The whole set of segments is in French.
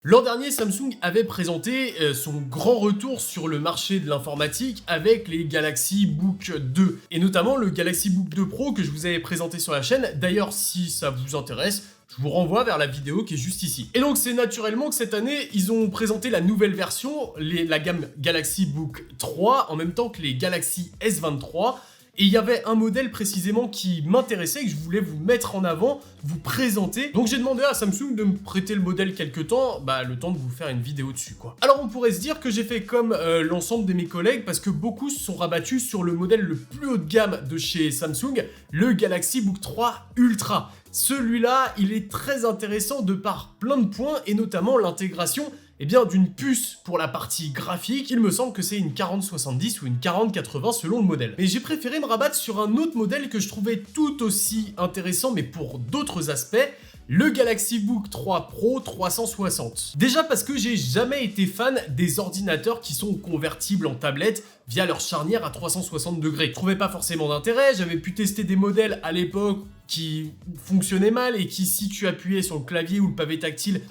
L'an dernier, Samsung avait présenté son grand retour sur le marché de l'informatique avec les Galaxy Book 2 et notamment le Galaxy Book 2 Pro que je vous avais présenté sur la chaîne. D'ailleurs, si ça vous intéresse, je vous renvoie vers la vidéo qui est juste ici. Et donc c'est naturellement que cette année, ils ont présenté la nouvelle version, la gamme Galaxy Book 3, en même temps que les Galaxy S23. Et il y avait un modèle précisément qui m'intéressait et que je voulais vous mettre en avant, vous présenter. Donc j'ai demandé à Samsung de me prêter le modèle quelques temps, le temps de vous faire une vidéo dessus quoi. Alors on pourrait se dire que j'ai fait comme l'ensemble de mes collègues parce que beaucoup se sont rabattus sur le modèle le plus haut de gamme de chez Samsung, le Galaxy Book 3 Ultra. Celui-là, il est très intéressant de par plein de points et notamment l'intégration d'une puce pour la partie graphique. Il me semble que c'est une 4070 ou une 4080 selon le modèle. Mais j'ai préféré me rabattre sur un autre modèle que je trouvais tout aussi intéressant mais pour d'autres aspects, le Galaxy Book 3 Pro 360. Déjà parce que j'ai jamais été fan des ordinateurs qui sont convertibles en tablette via leur charnière à 360 degrés. Je trouvais pas forcément d'intérêt, j'avais pu tester des modèles à l'époque qui fonctionnaient mal et qui, si tu appuyais sur le clavier ou le pavé tactile,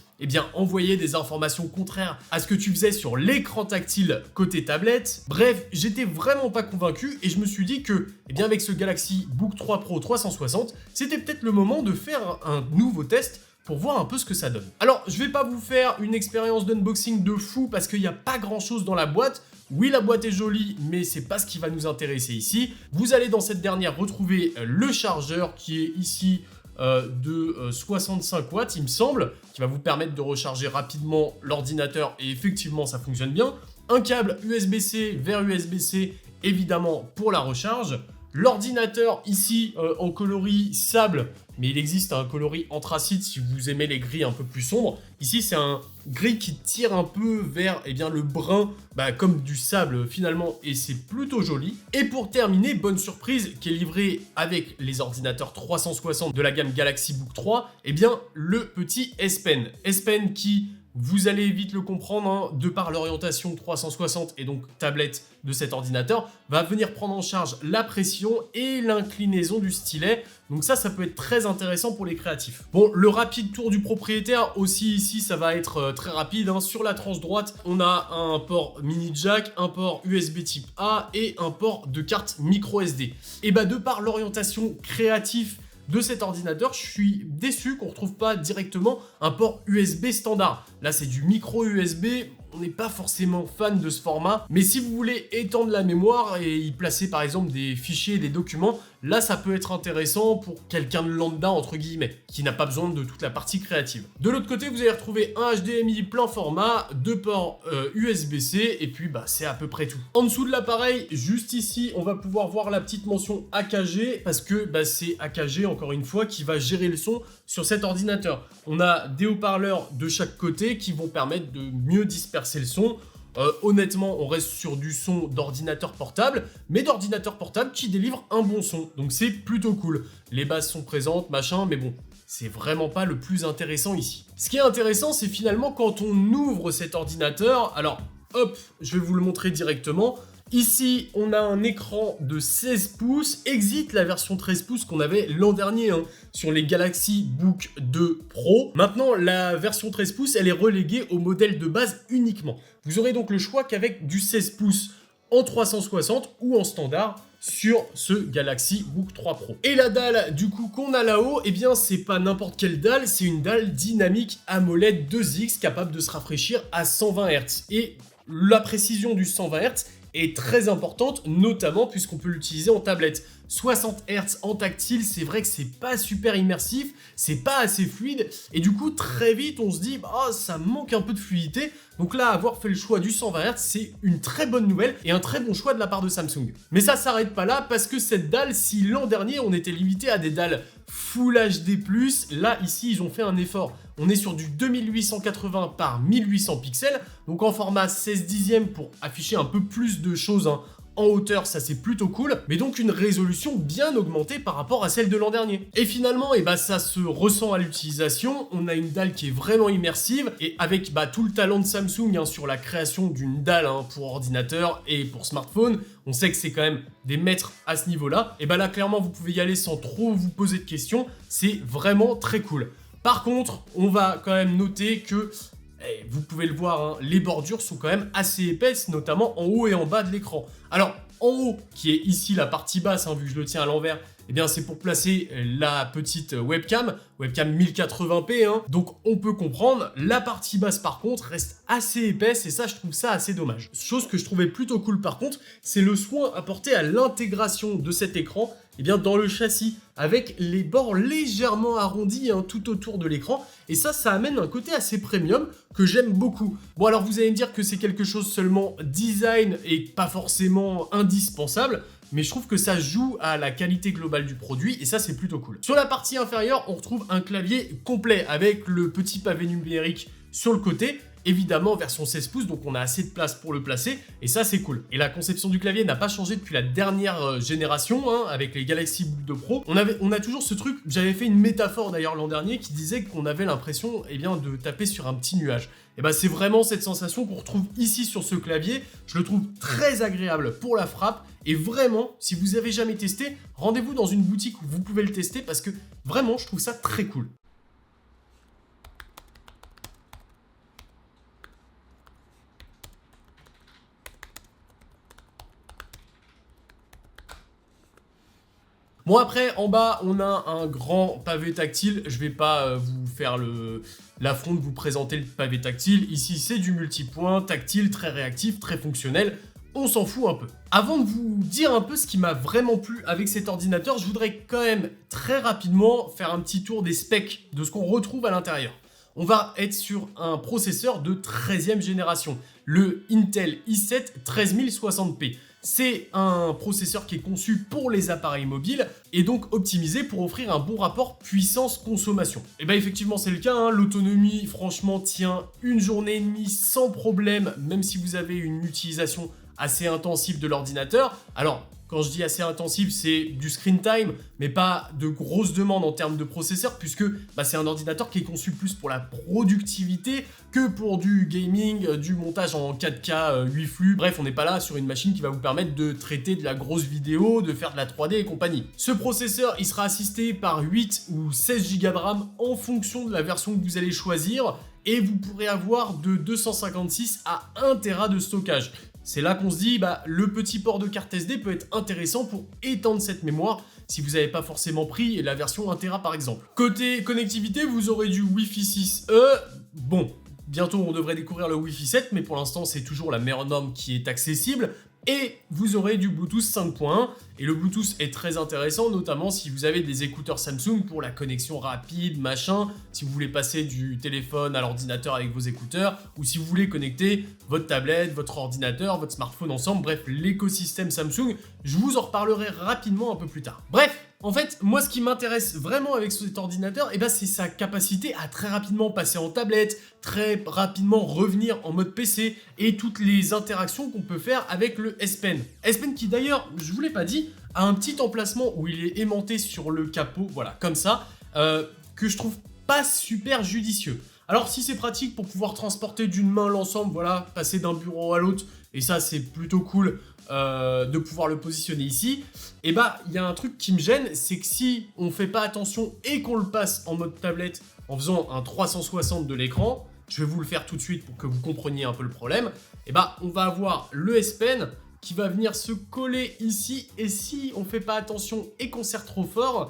envoyaient des informations contraires à ce que tu faisais sur l'écran tactile côté tablette. Bref, j'étais vraiment pas convaincu et je me suis dit que, avec ce Galaxy Book 3 Pro 360, c'était peut-être le moment de faire un nouveau test pour voir un peu ce que ça donne. Alors, je vais pas vous faire une expérience d'unboxing de fou parce qu'il n'y a pas grand chose dans la boîte. Oui, la boîte est jolie, mais c'est pas ce qui va nous intéresser ici. Vous allez dans cette dernière retrouver le chargeur qui est ici de 65 watts, il me semble, qui va vous permettre de recharger rapidement l'ordinateur et effectivement ça fonctionne bien. Un câble USB-C vers USB-C, évidemment, pour la recharge. L'ordinateur ici en coloris sable, mais il existe un coloris anthracite si vous aimez les gris un peu plus sombres. Ici c'est un gris qui tire un peu vers le brun, comme du sable finalement, et c'est plutôt joli. Et pour terminer, bonne surprise qui est livrée avec les ordinateurs 360 de la gamme Galaxy Book 3, le petit S Pen. S Pen qui, vous allez vite le comprendre, de par l'orientation 360 et donc tablette de cet ordinateur, va venir prendre en charge la pression et l'inclinaison du stylet. Donc ça peut être très intéressant pour les créatifs. Bon, le rapide tour du propriétaire aussi ici, ça va être très rapide. Sur la tranche droite, on a un port mini jack, un port USB type A et un port de carte micro SD. Et de par l'orientation créative de cet ordinateur, je suis déçu qu'on ne retrouve pas directement un port USB standard. Là, c'est du micro USB. On n'est pas forcément fan de ce format, mais si vous voulez étendre la mémoire et y placer par exemple des fichiers et des documents, là ça peut être intéressant pour quelqu'un de lambda entre guillemets, qui n'a pas besoin de toute la partie créative. De l'autre côté, vous allez retrouver un HDMI plein format, deux ports USB-C, et puis c'est à peu près tout. En dessous de l'appareil, juste ici, on va pouvoir voir la petite mention AKG, parce que c'est AKG encore une fois qui va gérer le son sur cet ordinateur. On a des haut-parleurs de chaque côté qui vont permettre de mieux disperser le son. Honnêtement, on reste sur du son d'ordinateur portable, mais d'ordinateur portable qui délivre un bon son. Donc c'est plutôt cool. Les basses sont présentes, machin, mais bon, c'est vraiment pas le plus intéressant ici. Ce qui est intéressant, c'est finalement quand on ouvre cet ordinateur. Alors, hop, je vais vous le montrer directement. Ici, on a un écran de 16 pouces, exit la version 13 pouces qu'on avait l'an dernier sur les Galaxy Book 2 Pro. Maintenant, la version 13 pouces, elle est reléguée au modèle de base uniquement. Vous aurez donc le choix qu'avec du 16 pouces en 360 ou en standard sur ce Galaxy Book 3 Pro. Et la dalle du coup qu'on a là-haut, c'est pas n'importe quelle dalle, c'est une dalle dynamique AMOLED 2X capable de se rafraîchir à 120 Hz. Et la précision du 120 Hz est très importante, notamment puisqu'on peut l'utiliser en tablette. 60 Hz en tactile, c'est vrai que c'est pas super immersif, c'est pas assez fluide, et du coup très vite on se dit ça manque un peu de fluidité. Donc là, avoir fait le choix du 120 Hz, c'est une très bonne nouvelle et un très bon choix de la part de Samsung. Mais ça s'arrête pas là, parce que cette dalle, si l'an dernier on était limité à des dalles Full HD+, là ici ils ont fait un effort. On est sur du 2880 par 1800 pixels, donc en format 16 dixièmes pour afficher un peu plus de choses en hauteur, ça c'est plutôt cool, mais donc une résolution bien augmentée par rapport à celle de l'an dernier. Et finalement, ça se ressent à l'utilisation, on a une dalle qui est vraiment immersive, et avec tout le talent de Samsung sur la création d'une dalle pour ordinateur et pour smartphone, on sait que c'est quand même des maîtres à ce niveau-là, et là clairement vous pouvez y aller sans trop vous poser de questions, c'est vraiment très cool. Par contre, on va quand même noter que Et vous pouvez le voir, hein, les bordures sont quand même assez épaisses, notamment en haut et en bas de l'écran. Alors, en haut, qui est ici la partie basse, hein, vu que je le tiens à l'envers, eh bien c'est pour placer la petite webcam 1080p, hein. Donc on peut comprendre. La partie basse par contre reste assez épaisse et ça je trouve ça assez dommage. Chose que je trouvais plutôt cool par contre, c'est le soin apporté à l'intégration de cet écran dans le châssis, avec les bords légèrement arrondis, hein, tout autour de l'écran, et ça amène un côté assez premium que j'aime beaucoup. Bon alors vous allez me dire que c'est quelque chose seulement design et pas forcément indispensable, mais je trouve que ça joue à la qualité globale du produit, et ça c'est plutôt cool. Sur la partie inférieure, on retrouve un clavier complet, avec le petit pavé numérique sur le côté, évidemment version 16 pouces, donc on a assez de place pour le placer, et ça c'est cool. Et la conception du clavier n'a pas changé depuis la dernière génération, hein, avec les Galaxy Book 2 Pro. On a toujours ce truc, j'avais fait une métaphore d'ailleurs l'an dernier, qui disait qu'on avait l'impression de taper sur un petit nuage. Et bah c'est vraiment cette sensation qu'on retrouve ici sur ce clavier, je le trouve très agréable pour la frappe, et vraiment, si vous avez jamais testé, rendez-vous dans une boutique où vous pouvez le tester, parce que vraiment je trouve ça très cool. Bon après, en bas, on a un grand pavé tactile. Je vais pas vous faire l'affront de vous présenter le pavé tactile. Ici, c'est du multipoint, tactile, très réactif, très fonctionnel. On s'en fout un peu. Avant de vous dire un peu ce qui m'a vraiment plu avec cet ordinateur, je voudrais quand même très rapidement faire un petit tour des specs de ce qu'on retrouve à l'intérieur. On va être sur un processeur de 13e génération, le Intel i7 13060p. C'est un processeur qui est conçu pour les appareils mobiles et donc optimisé pour offrir un bon rapport puissance-consommation. Et bien effectivement c'est le cas, hein. L'autonomie franchement tient une journée et demie sans problème, même si vous avez une utilisation assez intensive de l'ordinateur. Alors, quand je dis assez intensive, c'est du screen time, mais pas de grosses demandes en termes de processeur, puisque c'est un ordinateur qui est conçu plus pour la productivité que pour du gaming, du montage en 4K 8 flux. Bref, on n'est pas là sur une machine qui va vous permettre de traiter de la grosse vidéo, de faire de la 3D et compagnie. Ce processeur, il sera assisté par 8 ou 16 Go de RAM en fonction de la version que vous allez choisir, et vous pourrez avoir de 256 à 1 Tera de stockage. C'est là qu'on se dit, le petit port de carte SD peut être intéressant pour étendre cette mémoire si vous n'avez pas forcément pris la version 1 Tera par exemple. Côté connectivité, vous aurez du Wi-Fi 6E. Bon, bientôt on devrait découvrir le Wi-Fi 7, mais pour l'instant c'est toujours la meilleure norme qui est accessible. Et vous aurez du Bluetooth 5.1, et le Bluetooth est très intéressant, notamment si vous avez des écouteurs Samsung pour la connexion rapide, machin, si vous voulez passer du téléphone à l'ordinateur avec vos écouteurs, ou si vous voulez connecter votre tablette, votre ordinateur, votre smartphone ensemble, bref, l'écosystème Samsung, je vous en reparlerai rapidement un peu plus tard. Bref, en fait, moi ce qui m'intéresse vraiment avec cet ordinateur, c'est sa capacité à très rapidement passer en tablette, très rapidement revenir en mode PC, et toutes les interactions qu'on peut faire avec le S Pen. S Pen qui d'ailleurs, je vous l'ai pas dit, a un petit emplacement où il est aimanté sur le capot, voilà, comme ça, que je trouve pas super judicieux. Alors si c'est pratique pour pouvoir transporter d'une main l'ensemble, voilà, passer d'un bureau à l'autre, et ça c'est plutôt cool de pouvoir le positionner ici, il y a un truc qui me gêne, c'est que si on fait pas attention et qu'on le passe en mode tablette en faisant un 360 de l'écran, je vais vous le faire tout de suite pour que vous compreniez un peu le problème, on va avoir le S Pen qui va venir se coller ici, et si on fait pas attention et qu'on serre trop fort,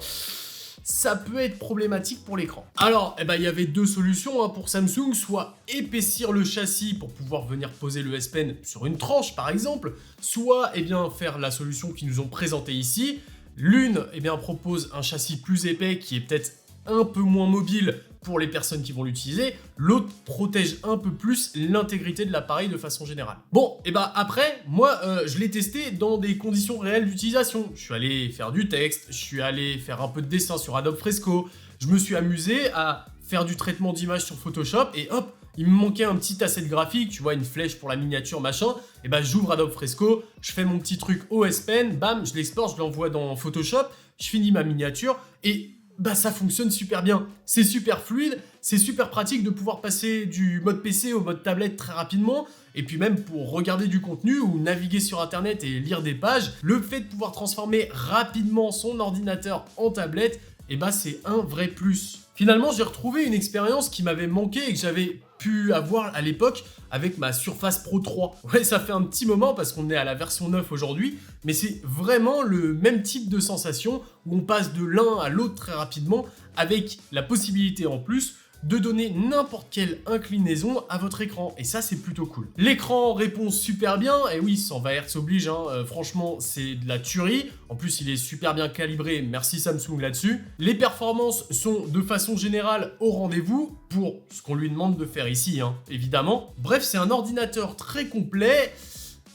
ça peut être problématique pour l'écran. Alors, il y avait deux solutions pour Samsung, soit épaissir le châssis pour pouvoir venir poser le S Pen sur une tranche par exemple, soit faire la solution qu'ils nous ont présentée ici. L'une propose un châssis plus épais qui est peut-être un peu moins mobile pour les personnes qui vont l'utiliser, l'autre protège un peu plus l'intégrité de l'appareil de façon générale. Bon, après, moi, je l'ai testé dans des conditions réelles d'utilisation. Je suis allé faire du texte, je suis allé faire un peu de dessin sur Adobe Fresco, je me suis amusé à faire du traitement d'image sur Photoshop, et hop, il me manquait un petit asset graphique, tu vois, une flèche pour la miniature, machin, j'ouvre Adobe Fresco, je fais mon petit truc au S Pen, bam, je l'exporte, je l'envoie dans Photoshop, je finis ma miniature, et ça fonctionne super bien, c'est super fluide, c'est super pratique de pouvoir passer du mode PC au mode tablette très rapidement, et puis même pour regarder du contenu ou naviguer sur internet et lire des pages, le fait de pouvoir transformer rapidement son ordinateur en tablette, et bah c'est un vrai plus. Finalement, j'ai retrouvé une expérience qui m'avait manqué et que j'avais pu avoir à l'époque avec ma Surface Pro 3. Ouais, ça fait un petit moment parce qu'on est à la version 9 aujourd'hui, mais c'est vraiment le même type de sensation où on passe de l'un à l'autre très rapidement avec la possibilité en plus de donner n'importe quelle inclinaison à votre écran, et ça c'est plutôt cool. L'écran répond super bien, et oui, 120 Hz oblige, franchement c'est de la tuerie, en plus il est super bien calibré, merci Samsung là-dessus. Les performances sont de façon générale au rendez-vous, pour ce qu'on lui demande de faire ici, évidemment. Bref, c'est un ordinateur très complet,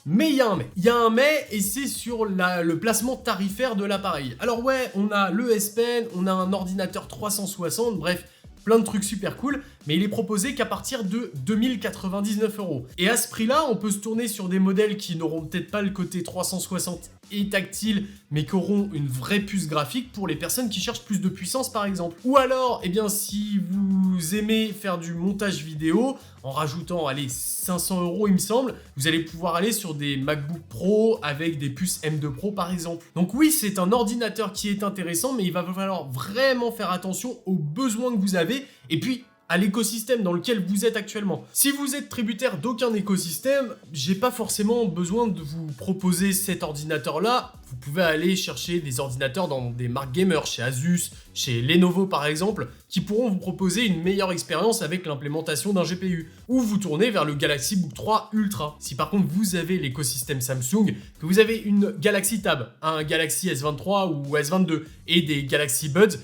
mais il y a un mais. Il y a un mais, et c'est sur le placement tarifaire de l'appareil. Alors ouais, on a le S Pen, on a un ordinateur 360, bref, plein de trucs super cool, mais il est proposé qu'à partir de 2099 €. Et à ce prix-là, on peut se tourner sur des modèles qui n'auront peut-être pas le côté 360 et tactile, mais qui auront une vraie puce graphique pour les personnes qui cherchent plus de puissance par exemple. Ou alors, eh bien, si vous aimez faire du montage vidéo, en rajoutant, allez, 500 € il me semble, vous allez pouvoir aller sur des MacBook Pro avec des puces M2 Pro par exemple. Donc oui, c'est un ordinateur qui est intéressant, mais il va falloir vraiment faire attention aux besoins que vous avez, et puis à l'écosystème dans lequel vous êtes actuellement. Si vous êtes tributaire d'aucun écosystème, j'ai pas forcément besoin de vous proposer cet ordinateur-là. Vous pouvez aller chercher des ordinateurs dans des marques gamers, chez Asus, chez Lenovo par exemple, qui pourront vous proposer une meilleure expérience avec l'implémentation d'un GPU. Ou vous tournez vers le Galaxy Book 3 Ultra. Si par contre vous avez l'écosystème Samsung, que vous avez une Galaxy Tab, un Galaxy S23 ou S22 et des Galaxy Buds,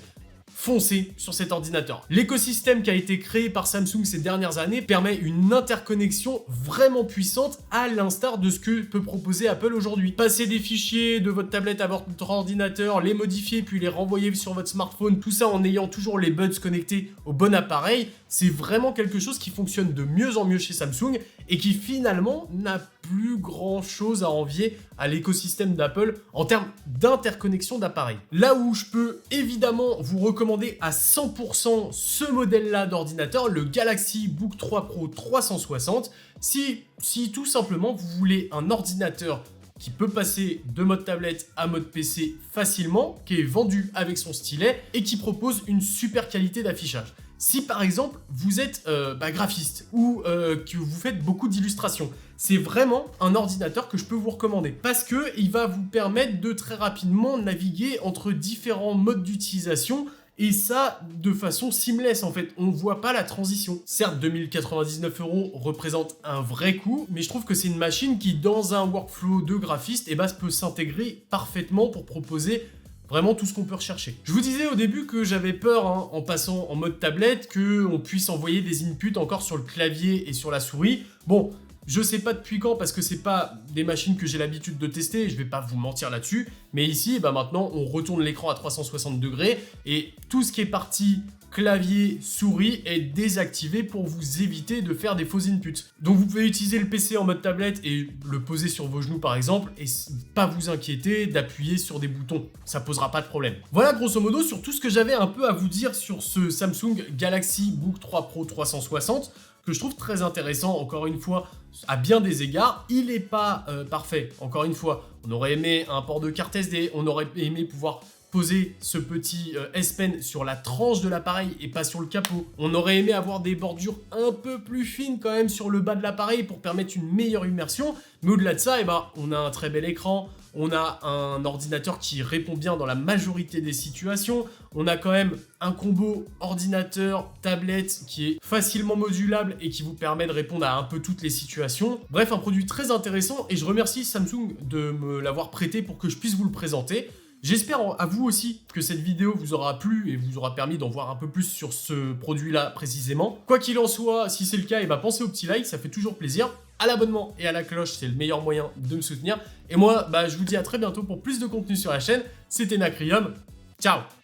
foncez sur cet ordinateur. L'écosystème qui a été créé par Samsung ces dernières années permet une interconnexion vraiment puissante à l'instar de ce que peut proposer Apple aujourd'hui. Passer des fichiers de votre tablette à votre ordinateur, les modifier puis les renvoyer sur votre smartphone, tout ça en ayant toujours les buds connectés au bon appareil, c'est vraiment quelque chose qui fonctionne de mieux en mieux chez Samsung et qui finalement n'a plus grand chose à envier à l'écosystème d'Apple en termes d'interconnexion d'appareils. Là où je peux évidemment vous recommander à 100% ce modèle-là d'ordinateur, le Galaxy Book 3 Pro 360, si tout simplement vous voulez un ordinateur qui peut passer de mode tablette à mode PC facilement, qui est vendu avec son stylet et qui propose une super qualité d'affichage. Si par exemple vous êtes graphiste ou que vous faites beaucoup d'illustrations, c'est vraiment un ordinateur que je peux vous recommander parce que il va vous permettre de très rapidement naviguer entre différents modes d'utilisation et ça de façon seamless en fait, on ne voit pas la transition. Certes, 2099 € représente un vrai coût, mais je trouve que c'est une machine qui dans un workflow de graphiste peut s'intégrer parfaitement pour proposer vraiment tout ce qu'on peut rechercher. Je vous disais au début que j'avais peur en passant en mode tablette qu'on puisse envoyer des inputs encore sur le clavier et sur la souris. Bon, je sais pas depuis quand parce que c'est pas des machines que j'ai l'habitude de tester, je vais pas vous mentir là-dessus, mais ici maintenant on retourne l'écran à 360 degrés et tout ce qui est parti clavier, souris est désactivé pour vous éviter de faire des faux inputs. Donc vous pouvez utiliser le PC en mode tablette et le poser sur vos genoux par exemple et pas vous inquiéter d'appuyer sur des boutons, ça posera pas de problème. Voilà grosso modo sur tout ce que j'avais un peu à vous dire sur ce Samsung Galaxy Book 3 Pro 360 que je trouve très intéressant, encore une fois, à bien des égards. Il n'est pas parfait, encore une fois. On aurait aimé un port de carte SD, on aurait aimé pouvoir poser ce petit S Pen sur la tranche de l'appareil et pas sur le capot. On aurait aimé avoir des bordures un peu plus fines quand même sur le bas de l'appareil pour permettre une meilleure immersion. Mais au-delà de ça, on a un très bel écran, on a un ordinateur qui répond bien dans la majorité des situations, on a quand même un combo ordinateur-tablette qui est facilement modulable et qui vous permet de répondre à un peu toutes les situations. Bref, un produit très intéressant et je remercie Samsung de me l'avoir prêté pour que je puisse vous le présenter. J'espère à vous aussi que cette vidéo vous aura plu et vous aura permis d'en voir un peu plus sur ce produit-là précisément. Quoi qu'il en soit, si c'est le cas, pensez au petit like, ça fait toujours plaisir. À l'abonnement et à la cloche, c'est le meilleur moyen de me soutenir. Et moi, je vous dis à très bientôt pour plus de contenu sur la chaîne. C'était Nacrium. Ciao!